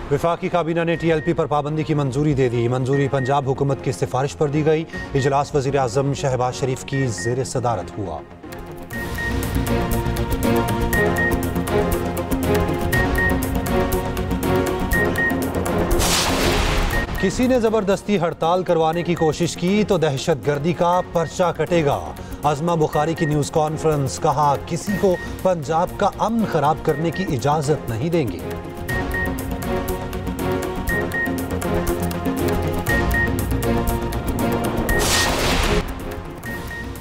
वफाकी काबीना ने TLP पर पाबंदी की मंजूरी दे दी। मंजूरी पंजाब हुकूमत की सिफारिश पर दी गई। इजलास वज़ीर आज़म शहबाज शरीफ की ज़ेर सदारत हुआ। किसी ने जबरदस्ती हड़ताल करवाने की कोशिश की तो दहशतगर्दी का पर्चा कटेगा। आज़मा बुखारी की न्यूज़ कॉन्फ्रेंस, कहा किसी को पंजाब का अमन खराब करने की इजाजत नहीं देंगे।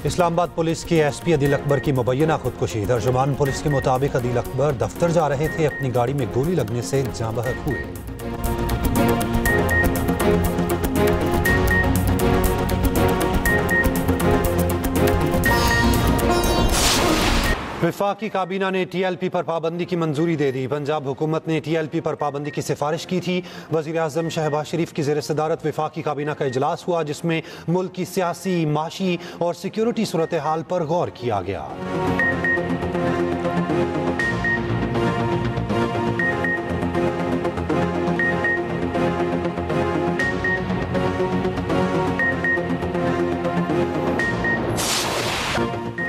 इस्लामाबाद पुलिस के SP अदील अकबर की मुबैना खुदकुशी। तर्जुमान पुलिस के मुताबिक अदील अकबर दफ्तर जा रहे थे, अपनी गाड़ी में गोली लगने से जाँ बहक हुए। वफाकी काबीना ने TLP पर पाबंदी की मंजूरी दे दी। पंजाब हुकूमत ने TLP पर पाबंदी की सिफारिश की थी। वज़ीर आज़म शहबाज शरीफ की ज़ेर सदारत वफाकी काबीना का इजलास हुआ, जिसमें मुल्क की सियासी, माशी और सिक्योरिटी सूरत हाल पर गौर किया गया।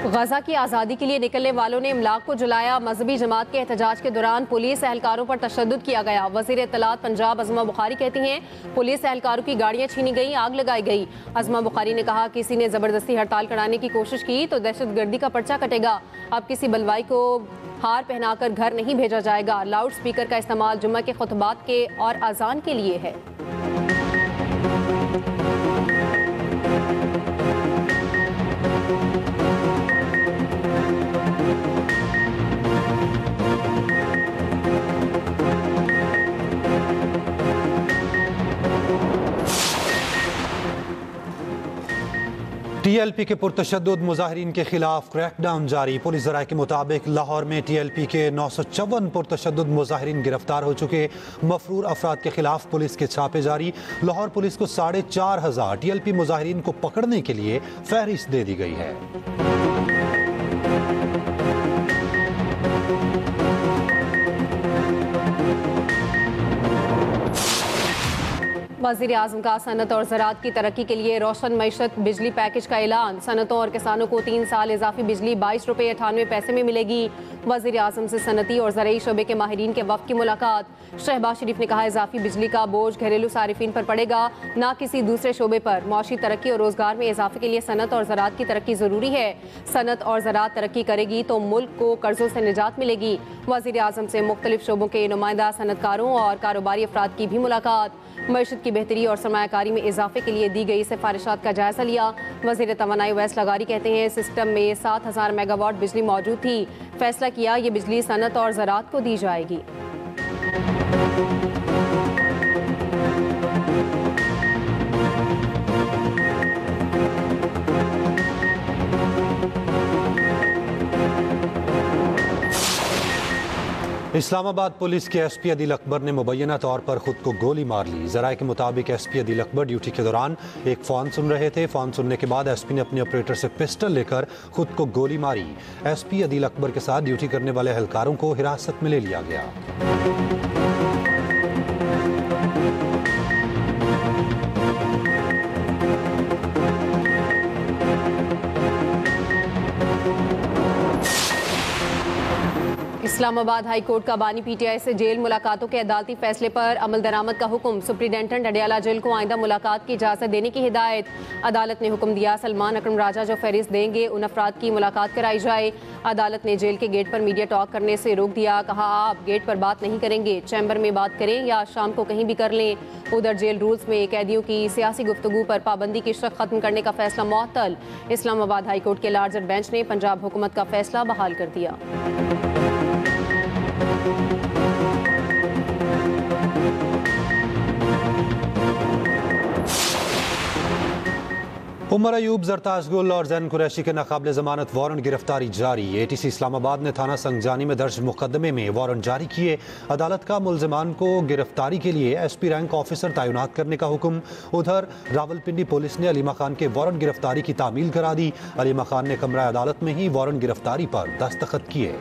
गजा की आज़ादी के लिए निकलने वालों ने इमलाक को जलाया। मजहबी जमात के एहतजाज के दौरान पुलिस एहलकारों पर तशद्दुद किया गया। वज़ीर इत्तलात पंजाब आज़मा बुखारी कहती हैं, पुलिस एहलकारों की गाड़ियां छीनी गई, आग लगाई गई। आज़मा बुखारी ने कहा, किसी ने जबरदस्ती हड़ताल कराने की कोशिश की तो दहशतगर्दी का पर्चा कटेगा। अब किसी बलवाई को हार पहनाकर घर नहीं भेजा जाएगा। लाउड स्पीकर का इस्तेमाल जुम्मा के खुतबात के और अजान के लिए है। TLP के पुरतशद्दुद मुजाहिरीन के खिलाफ क्रैकडाउन जारी। पुलिस ज़राए के मुताबिक लाहौर में TLP के 954 पुरतशद्दुद मुजाहिरीन गिरफ्तार हो चुके। मफरूर अफराद के खिलाफ पुलिस के छापे जारी। लाहौर पुलिस को 4,500 TLP मुजाहिरीन को पकड़ने के लिए फहरिस्त दे दी गई है। वज़ीर आज़म का सनत और ज़राअत की तरक्की के लिए रोशन मईशत बिजली पैकेज का ऐलान। सनतों और किसानों को 3 साल इजाफी बिजली 22 रुपये 98 पैसे में मिलेगी। वज़ीर आज़म से सनती और ज़राई शोबे के माहिरीन के वफ़द की मुलाकात। शहबाज शरीफ ने कहा, इजाफी बिजली का बोझ घरेलू सारिफीन पर पड़ेगा, ना किसी दूसरे शोबे पर। मौशी तरक्की और रोज़गार में इजाफे के लिए सनत और ज़राअत की तरक्की ज़रूरी है। सनत और ज़राअत तरक्की करेगी तो मुल्क को कर्जों से निजात मिलेगी। वज़ीर आज़म से मुख्तलिफ शोबों के नुमाइंदा सनतकारों और कारोबारी अफराद की भी मुलाकात। मईशत की बेहतरी और सरमायाकारी में इजाफे के लिए दी गई सिफारिशात का जायजा लिया। वज़ीर तवानाई वैस लगारी कहते हैं, सिस्टम में 7,000 मेगावाट बिजली मौजूद थी। फैसला किया, ये बिजली सनत और ज़राअत को दी जाएगी। इस्लामाबाद पुलिस के SP अदील अकबर ने मुबैना तौर पर खुद को गोली मार ली। ज़राए के मुताबिक SP अदील अकबर ड्यूटी के दौरान एक फ़ोन सुन रहे थे। फ़ोन सुनने के बाद SP ने अपने ऑपरेटर से पिस्टल लेकर खुद को गोली मारी। SP अदील अकबर के साथ ड्यूटी करने वाले एहलकारों को हिरासत में ले लिया गया। इस्लामाबाद हाई कोर्ट का बानी PTI से जेल मुलाकातों के अदालती फैसले पर अमल दरामद का हुक्म। सुप्रीडेंटेंट अडियाला जेल को आइंदा मुलाकात की इजाज़त देने की हिदायत। अदालत ने हुक्म दिया, सलमान अकरम राजा जो फहरिस्त देंगे उन अफराद की मुलाकात कराई जाए। अदालत ने जेल के गेट पर मीडिया टॉक करने से रोक दिया। कहा, आप गेट पर बात नहीं करेंगे, चैम्बर में बात करें या शाम को कहीं भी कर लें। उधर जेल रूल्स में कैदियों की सियासी गुफ्तगू पर पाबंदी की शर्त खत्म करने का फैसला मुअत्तल। इस्लामाबाद हाई कोर्ट के लार्जर बेंच ने पंजाब हुकूमत का फैसला बहाल कर दिया। उमर अयूब, जरताज गुल और जैन कुरैशी के नाकाबिले जमानत वारंट गिरफ्तारी जारी। ATC इस्लामाबाद ने थाना संगजानी में दर्ज मुकदमे में वारंट जारी किए। अदालत का मुलजमान को गिरफ्तारी के लिए SP रैंक ऑफिसर तैनात करने का हुक्म। उधर रावलपिंडी पुलिस ने अलीमा खान के वारंट गिरफ्तारी की तामील करा दी। अलीमा खान ने कमरा अदालत में ही वारंट गिरफ्तारी पर दस्तखत किए।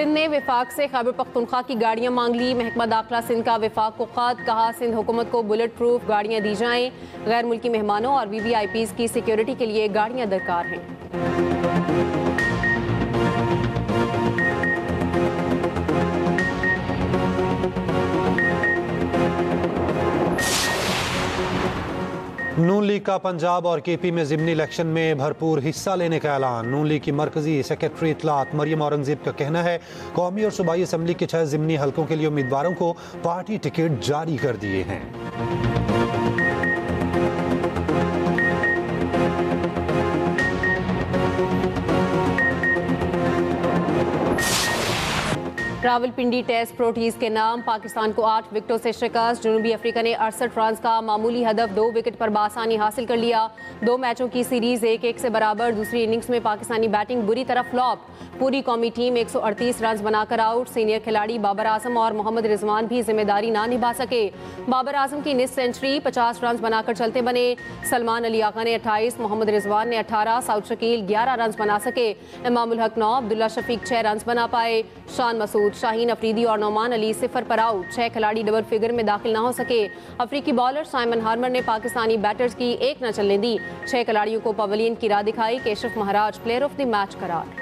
सिंध ने विफाक से खैबर पख्तूनख्वा की गाड़ियां मांग ली। महकमा दाखिला सिंध का विफाक को खत, कहा सिंध हुकूमत को बुलेट प्रूफ गाड़ियां दी जाएं। गैर मुल्की मेहमानों और VVIPs की सिक्योरिटी के लिए गाड़ियां दरकार हैं। नून लीग का पंजाब और KP में ज़िमनी इलेक्शन में भरपूर हिस्सा लेने का ऐलान। नून लीग की मरकजी सेक्रेटरी इतलात मरियम औरंगजेब का कहना है कौमी और सूबाई असम्बली के 6 ज़िमनी हलकों के लिए उम्मीदवारों को पार्टी टिकट जारी कर दिए हैं। रावलपिंडी टेस्ट प्रोटीज के नाम, पाकिस्तान को 8 विकेटों से शिकस्त। जनूबी अफ्रीका ने 68 रन का मामूली हदफ 2 विकेट पर बासानी हासिल कर लिया। 2 मैचों की सीरीज 1-1 से बराबर। दूसरी इनिंग्स में पाकिस्तानी बैटिंग बुरी तरह फ्लॉप। पूरी कौमी टीम 138 रन बनाकर आउट। सीनियर खिलाड़ी बाबर आजम और मोहम्मद रिजवान भी जिम्मेदारी ना निभा सके। बाबर आजम की निस सेंचुरी 50 रन बनाकर चलते बने। सलमान अली आका ने 28, मोहम्मद रिजवान ने 18, साउद शकील 11 रन बना सके। इमामुल हक 9, अब्दुल्ला शफीक 6 रन बना पाए। शान मसूद, शाहीन अफरीदी और नौमान अली 0 पर आउट। 6 खिलाड़ी डबल फिगर में दाखिल ना हो सके। अफ्रीकी बॉलर साइमन हार्मर ने पाकिस्तानी बैटर्स की एक न चलने दी। 6 खिलाड़ियों को पवेलियन की राह दिखाई। केशफ महाराज प्लेयर ऑफ द मैच करार।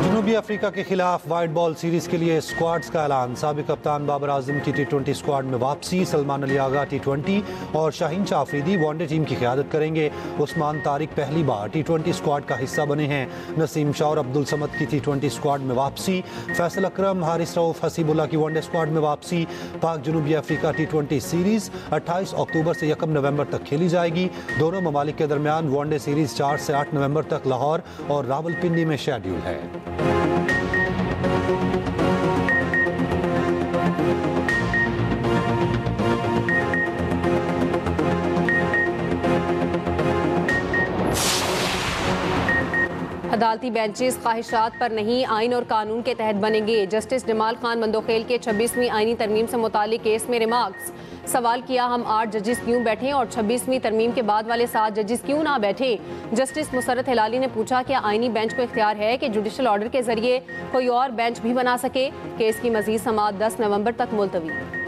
जनूबी अफ्रीका के खिलाफ वाइट बॉल सीरीज के लिए स्क्वाड्स का ऐलान। साबिक कप्तान बाबर आजम की T20 स्क्वाड में वापसी। सलमान अली आगा T20 और शाहीन शाह अफरीदी वनडे टीम की क़यादत करेंगे। उस्मान तारिक पहली बार T20 स्क्वाड का हिस्सा बने हैं। नसीम शाह और अब्दुल समद की T20 स्क्वाड में वापसी। फैसल अकरम, हारिस रऊफ, हसीबुल्ला की वनडे स्क्वाड में वापसी। पाक जनूबी अफ्रीका T20 सीरीज 28 अक्टूबर से 1 नवंबर तक खेली जाएगी। दोनों ममालिक के दरमियान वनडे सीरीज 4 से 8 नवंबर तक लाहौर और रावलपिंडी में शेड्यूल है। अदालती बेंचेस ख्वाहिशात पर नहीं, आइन और कानून के तहत बनेंगे। जस्टिस जमाल खान मंदोखेल के 26वीं आइनी तरमीम से मुतालिक केस में रिमार्क्स। सवाल किया, हम 8 जजेस क्यों बैठे और 26वीं तरमीम के बाद वाले 7 जजेस क्यों ना बैठे। जस्टिस मुसरत हिलाली ने पूछा, क्या आइनी बेंच को इख्तियार है कि जुडिशल ऑर्डर के जरिए कोई और बेंच भी बना सके। केस की मजीद समाअत 10 नवंबर तक मुलतवी।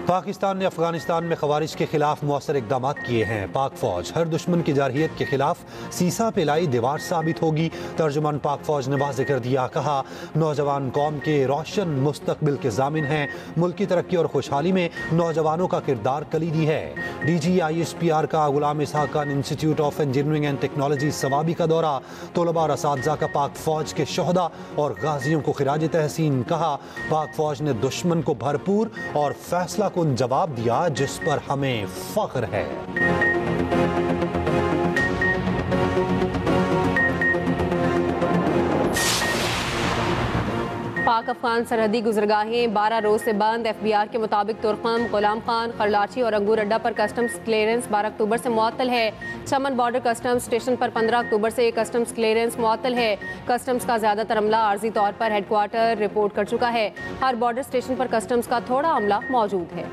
पाकिस्तान ने अफगानिस्तान में खवारिज के खिलाफ मौसर इकदाम किए हैं। पाक फौज हर दुश्मन की जारहियत के खिलाफ सीसा पिलाई दीवार साबित होगी। तर्जुमान पाक फौज ने वाज़ेह कर दिया, कहा नौजवान कौम के रोशन मुस्तकबिल के जामिन हैं। मुल्क की तरक्की और खुशहाली में नौजवानों का किरदार कलीदी है। DG ISPR का Ghulam Ishaq Khan Institute of Engineering and Technology Swabi का दौरा। तलबा और असातिज़ा का पाक फौज के शोहदा और गाजियों को खिराज तहसीन। कहा पाक फौज ने दुश्मन को भरपूर और फैसला जवाब दिया जिस पर हमें फख्र है। पाक अफगान सरहदी गुजरगाहें 12 रोज से बंद। FBR के मुताबिक तुर्कम, गुलाम खान, खरलाची और अंगूर अड्डा पर कस्टम्स क्लियरेंस 12 अक्टूबर से मुअत्तल है। चमन बॉर्डर कस्टम्स स्टेशन पर 15 अक्टूबर से कस्टम्स क्लियरेंस मुअत्तल है। कस्टम्स का ज्यादातर अमला आर्जी तौर पर हेडक्वार्टर रिपोर्ट कर चुका है। हर बॉर्डर स्टेशन पर कस्टम्स का थोड़ा अमला मौजूद है।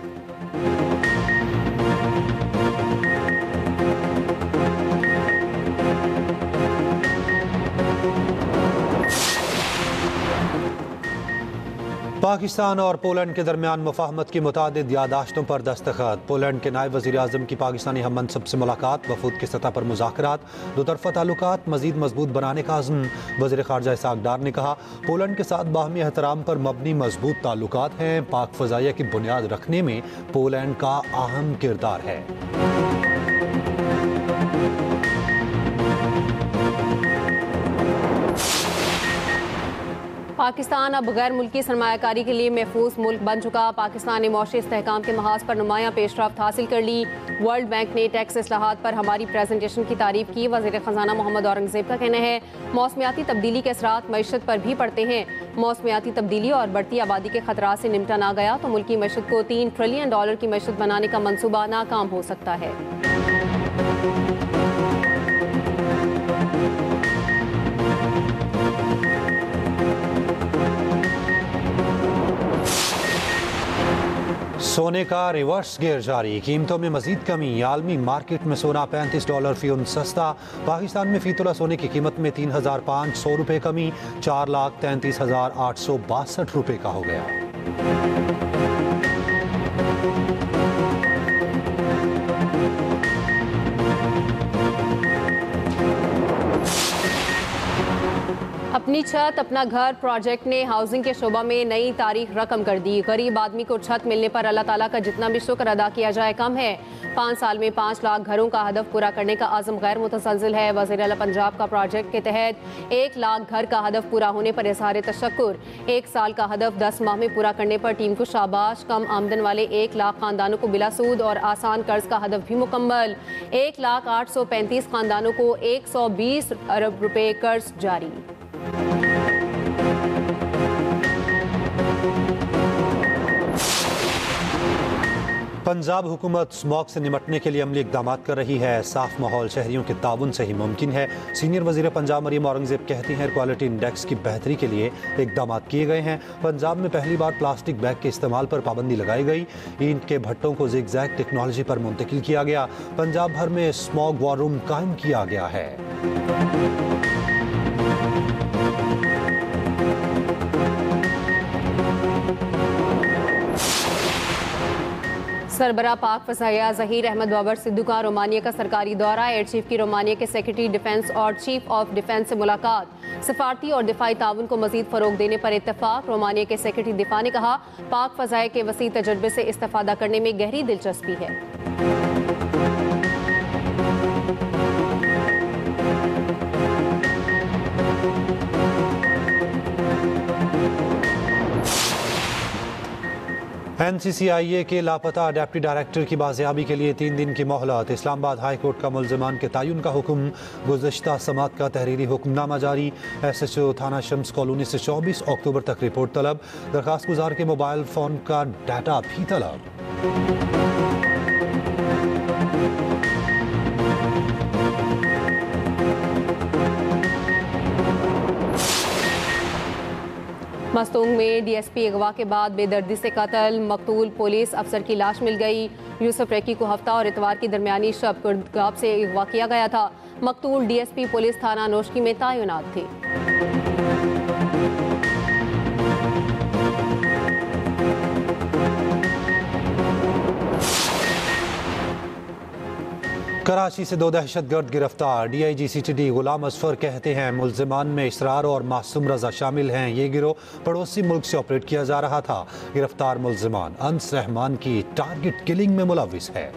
पाकिस्तान और पोलैंड के दरमियान मुफाहमत की मुतादिद यादाश्तों पर दस्तखत। पोलैंड के नायब वज़ीर आज़म की पाकिस्तानी हम मनसब से मुलाकात। वफूद की सतह पर मुज़ाकरात। दोतरफ़ा ताल्लुकात मज़ीद मजबूत बनाने का अज़्म। वज़ीर ख़ारजा इसहाक डार ने कहा पोलैंड के साथ बाहमी एहतराम पर मबनी मजबूत ताल्लुकात हैं। पाक फ़ज़ाइया की बुनियाद रखने में पोलैंड का अहम किरदार है। पाकिस्तान अब गैर मुल्की सरमायाकारी के लिए महफूज मुल्क बन चुका। पाकिस्तान ने मौशी इस्तेहकाम के महाज पर नुमायां पेशरफ्त हासिल कर ली। वर्ल्ड बैंक ने टैक्स इस्लाहात पर हमारी प्रेजेंटेशन की तारीफ की। वज़ीर ख़जाना मोहम्मद औरंगजेब का कहना है मौसमियाती तब्दीली के असरात मईशत पर भी पड़ते हैं। मौसमियाती तब्दीली और बढ़ती आबादी के खतरात से निपटा ना गया तो मुल्की मईशत को $3 ट्रिलियन की मईशत बनाने का मनसूबा नाकाम हो सकता है। सोने का रिवर्स गियर जारी, कीमतों में मजीद कमी। आलमी मार्केट में सोना $35 फी उन सस्ता। पाकिस्तान में फी तोला सोने की कीमत में 3,500 रुपये कमी, 4,33,862 रुपये का हो गया। अपनी छत अपना घर प्रोजेक्ट ने हाउसिंग के शोबा में नई तारीख रकम कर दी। गरीब आदमी को छत मिलने पर अल्लाह ताला का जितना भी शुक्र अदा किया जाए कम है। 5 साल में 5 लाख घरों का हदफ पूरा करने का आज़म गैर मुतसलसल है। वज़ीर आला पंजाब का प्रोजेक्ट के तहत 1 लाख घर का हदफ पूरा होने पर इज़हार तशक्कुर। 1 साल का हदफ 10 माह में पूरा करने पर टीम को शाबाश। कम आमदन वाले 1 लाख खानदानों को बिला सूद और आसान कर्ज का हदफ भी मुकम्मल। 1,835 खानदानों को 120 अरब रुपए कर्ज जारी। पंजाब हुकूमत स्मॉग से निपटने के लिए अमली इकदाम कर रही है। साफ माहौल शहरियों के ताउन से ही मुमकिन है। सीनियर वजीर पंजाब मरीम औरंगजेब कहती हैं क्वालिटी इंडेक्स की बेहतरी के लिए इकदाम किए गए हैं। पंजाब में पहली बार प्लास्टिक बैग के इस्तेमाल पर पाबंदी लगाई गई। ईंट के भट्टों को जिगजैग टेक्नोलॉजी पर मुंतकिल किया गया। पंजाब भर में स्मॉग वॉर रूम कायम किया गया है। सरबरा पाक फसाया ज़हीर अहमद बाबर सिद्धू का रोमानिया का सरकारी दौरा। एयर चीफ की रोमानिया के सेक्रेटरी डिफेंस और चीफ ऑफ डिफेंस से मुलाकात। सफारती और दिफाई ताउन को मजीद फरोग देने पर इत्तफाक। रोमानिया के सेक्रेटरी दिफा ने कहा पाक फजाए के वसी तजर्बे से इस्तेफादा करने में गहरी दिलचस्पी है। NCCIA के लापता डेप्टी डायरेक्टर की बाजियाबी के लिए 3 दिन की मोहलत। इस्लामाबाद हाई कोर्ट का मुल्जिमान के तयन का हुक्म। गुज़श्ता समात का तहरीरी हुक्मनामा जारी। SHO थाना शम्स कॉलोनी से 24 अक्टूबर तक रिपोर्ट तलब। दरखास्त गुजार के मोबाइल फ़ोन का डाटा भी तलब। मस्तूंग में DSP अगवा के बाद बेदर्दी से कत्ल। मकतूल पुलिस अफसर की लाश मिल गई। यूसुफ रेकी को हफ्ता और इतवार की दरमियानी शब कुर्दगाब से अगवा किया गया था। मकतूल DSP पुलिस थाना नोशकी में तैनात थे। कराची से 2 दहशतगर्द गिरफ्तार। DIG CTD गुलाम असफर कहते हैं मुल्जिमान में इसरार और मासूम रजा शामिल हैं। ये गिरोह पड़ोसी मुल्क से ऑपरेट किया जा रहा था। गिरफ्तार मुल्जिमान अंस रहमान की टारगेट किलिंग में मुलविस है।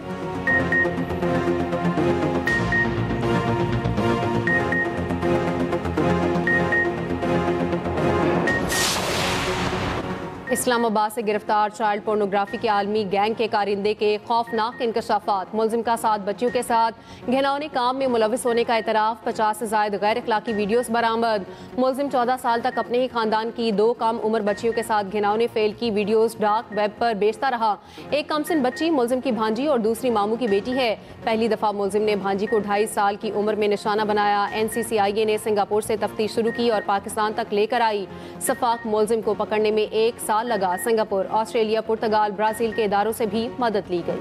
इस्लामाबाद से गिरफ्तार चाइल्ड पोर्नोग्राफी के आलमी गैंग के कारिंदे के खौफनाक इंकशाफात। मुल्जिम का 7 बच्चियों के साथ घिनौने काम में मुलविस होने का एतराफ़। 50 से ज़ायद गैर अखलाकी वीडियोस बरामद। मुल्जिम 14 साल तक अपने ही खानदान की 2 कम उम्र बच्चियों के साथ घिनौने फेल की वीडियोस डार्क वेब पर बेचता रहा। एक कमसिन बच्ची मुल्जिम की भांजी और दूसरी मामू की बेटी है। पहली दफ़ा मुल्जिम ने भांजी को 2.5 साल की उम्र में निशाना बनाया। NCCIA ने सिंगापुर से तफ्तीश शुरू की और पाकिस्तान तक लेकर आई। सफाक मुल्जिम को पकड़ने में 1 साल लगा। सिंगापुर, ऑस्ट्रेलिया, पुर्तगाल, ब्राजील के इदारों से भी मदद ली गई।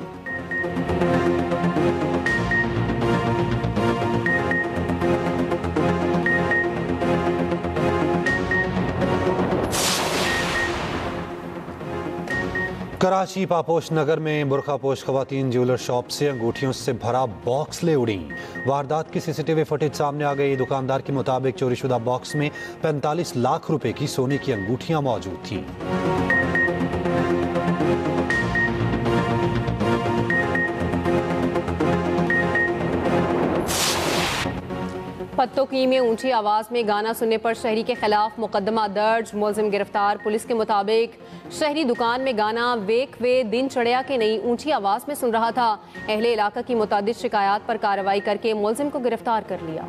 कराची पापोश नगर में बुरखापोश खवातीन ज्वेलर शॉप से अंगूठियों से भरा बॉक्स ले उड़ी। वारदात की CCTV फुटेज सामने आ गई। दुकानदार के मुताबिक चोरीशुदा बॉक्स में 45 लाख रुपए की सोने की अंगूठियां मौजूद थीं। पत्तोकी में ऊंची आवाज में गाना सुनने पर शहरी के खिलाफ मुकदमा दर्ज। मुलजिम गिरफ्तार। पुलिस के मुताबिक शहरी दुकान में गाना वेक वे दिन चढ़िया के नई ऊंची आवाज में सुन रहा था। अहले इलाका की मुतादिद शिकायत पर कार्रवाई करके मुलजिम को गिरफ्तार कर लिया।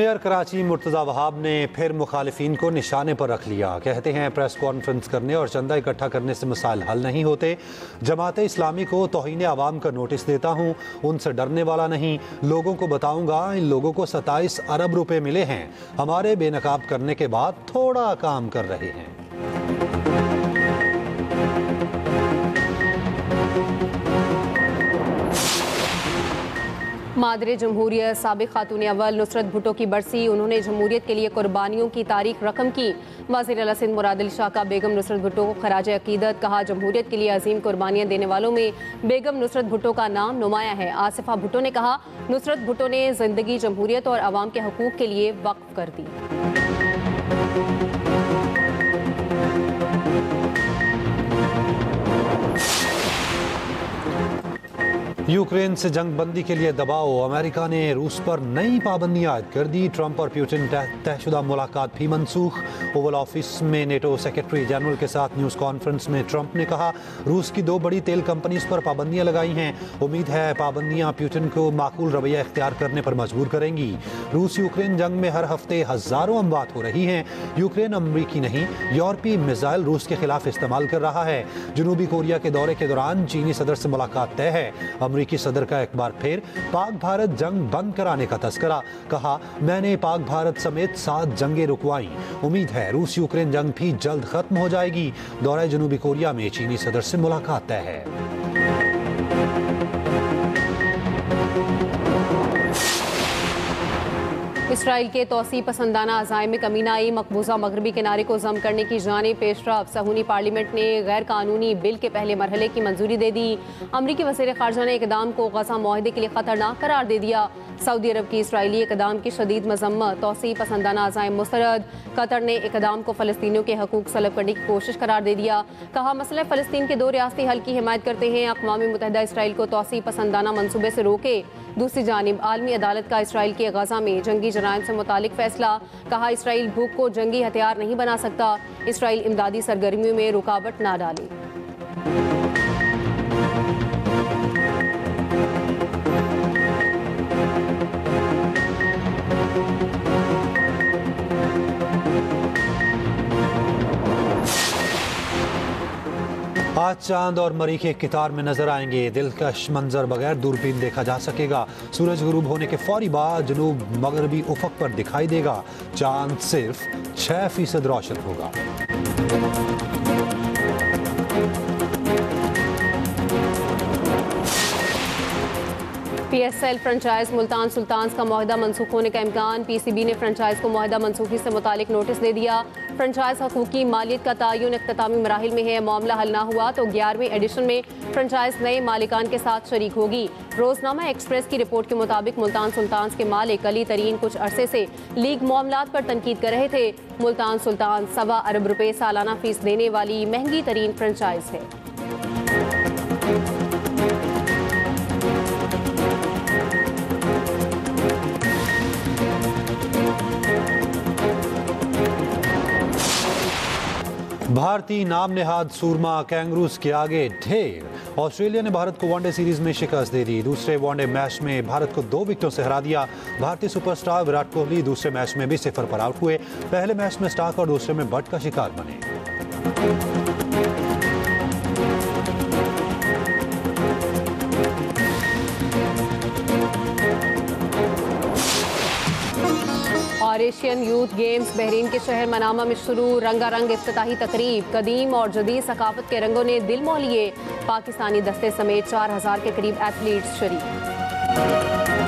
मेयर कराची मुर्तज़ा वहाब ने फिर मुखालिफिन को निशाने पर रख लिया। कहते हैं प्रेस कॉन्फ्रेंस करने और चंदा इकट्ठा करने से मसाइल हल नहीं होते। जमाते इस्लामी को तौहीन आवाम का नोटिस देता हूँ, उनसे डरने वाला नहीं। लोगों को बताऊँगा इन लोगों को 27 अरब रुपए मिले हैं, हमारे बेनकाब करने के बाद थोड़ा काम कर रहे हैं। मादरे जमहूरियत साबिक खातून अव्वल नुसरत भुट्टो की बरसी, उन्होंने जमहूरियत के लिए कुर्बानियों की तारीख रकम की। वज़ीर आला सिंध मुराद अली शाह का बेगम नुसरत भुट्टो को खराज अकीदत, कहा जमहूरियत के लिए अजीम कुर्बानियां देने वालों में बेगम नुसरत भुट्टो का नाम नुमाया है। आसिफा भुट्टो ने कहा नुसरत भुट्टो ने जिंदगी जमहूरियत और अवाम के हकूक के लिए वक्फ कर दी। यूक्रेन से जंग बंदी के लिए दबाव, अमेरिका ने रूस पर नई पाबंदियां आयद कर दी। ट्रंप और पुतिन तयशुदा मुलाकात भी मनसूख। ओवल ऑफिस में नेटो सेक्रेटरी जनरल के साथ न्यूज़ कॉन्फ्रेंस में ट्रंप ने कहा रूस की 2 बड़ी तेल कंपनीज पर पाबंदियां लगाई हैं, उम्मीद है पाबंदियां पुतिन को माकूल रवैया इख्तियार करने पर मजबूर करेंगी। रूस यूक्रेन जंग में हर हफ्ते हजारों अमवात हो रही हैं। यूक्रेन अमरीकी नहीं यूरोपीय मिसाइल रूस के खिलाफ इस्तेमाल कर रहा है। जनूबी कोरिया के दौरे के दौरान चीनी सदर से मुलाकात तय है। अमरीकी सदर का एक बार फिर पाक भारत जंग बंद कराने का तस्करा, कहा मैंने पाक भारत समेत 7 जंगें रुकवाई, उम्मीद है रूस यूक्रेन जंग भी जल्द खत्म हो जाएगी। दौरे जनूबी कोरिया में चीनी सदर से मुलाकात तय है। इसराइल के तौसी पसंदाना अज़ाइम में कमी न आई, मकबूजा मगरबी किनारे को जम करने की जानिब पेशरफ। सहूनी पार्लियामेंट ने गैर कानूनी बिल के पहले मरहले की मंजूरी दे दी। अमरीकी वज़ीर ख़ारजा ने इक़दाम को गज़ा मुआहदे के लिए ख़तरनाक करार दे दिया। सऊदी अरब की इसराइली इक़दाम की शदीद मज़म्मत, तौसी पसंदाना अज़ाइम मुस्तरद। कतर ने इक़दाम को फ़लस्तीनियों के हकूक़ सलब करने की कोशिश करार दे दिया। कहा मसला फ़लस्तीन के 2 रियासती हल की हिमायत करते हैं। अक़वाम मुत्तहिदा इसराइल को तौसी पसंदाना मनसूबे से रोके। दूसरी जानिब आलमी अदालत का इसराइल के गज़ा में जंगी जराइम से मुतालिक फैसला, कहा इसराइल भूख को जंगी हथियार नहीं बना सकता। इसराइल इमदादी सरगर्मियों में रुकावट ना डाले। आज चांद और मरीख एक कितार में नजर आएंगे। दिलकश मंजर बगैर दूरबीन देखा जा सकेगा। सूरज गुरूब होने के फौरी बाद जनूब मगरबी उफक पर दिखाई देगा। चांद सिर्फ 6% रोशन होगा। PSL फ्रेंचाइज मुल्तान सुल्तान्स का मुआहदा मनसूख होने का इम्कान। PCB ने फ्रेंचाइज को मुआहदा मनसूखी से मुतालिक नोटिस दे दिया। फ्रेंचाइज हकूकी मालियत का तयन इख्तितामी मराहिल में है। मामला हल ना हुआ तो 11वें एडिशन में फ्रेंचाइज नए मालिकान के साथ शरीक होगी। रोजनामा एक्सप्रेस की रिपोर्ट के मुताबिक मुल्तान सुल्तान्स के मालिक अली तरीन कुछ अरसे से लीग मामलात पर तनकीद कर रहे थे। मुल्तान सुल्तान 1.25 अरब रुपए सालाना फीस देने वाली महंगी तरीन फ्रेंचाइज है। भारतीय नाम नेहाद सूरमा कैंगरूज के आगे ढेर। ऑस्ट्रेलिया ने भारत को वनडे सीरीज में शिकस्त दे दी। दूसरे वनडे मैच में भारत को 2 विकेटों से हरा दिया। भारतीय सुपरस्टार विराट कोहली दूसरे मैच में भी 0 पर आउट हुए। पहले मैच में स्टार्क और दूसरे में बट का शिकार बने। और एशियन यूथ गेम्स बहरीन के शहर मनामा में शुरू, रंगारंग इफ्तिताही तकरीब। कदीम और जदीद सकाफत के रंगों ने दिल मोह लिए। पाकिस्तानी दस्ते समेत 4000 के करीब एथलीट्स शरीक।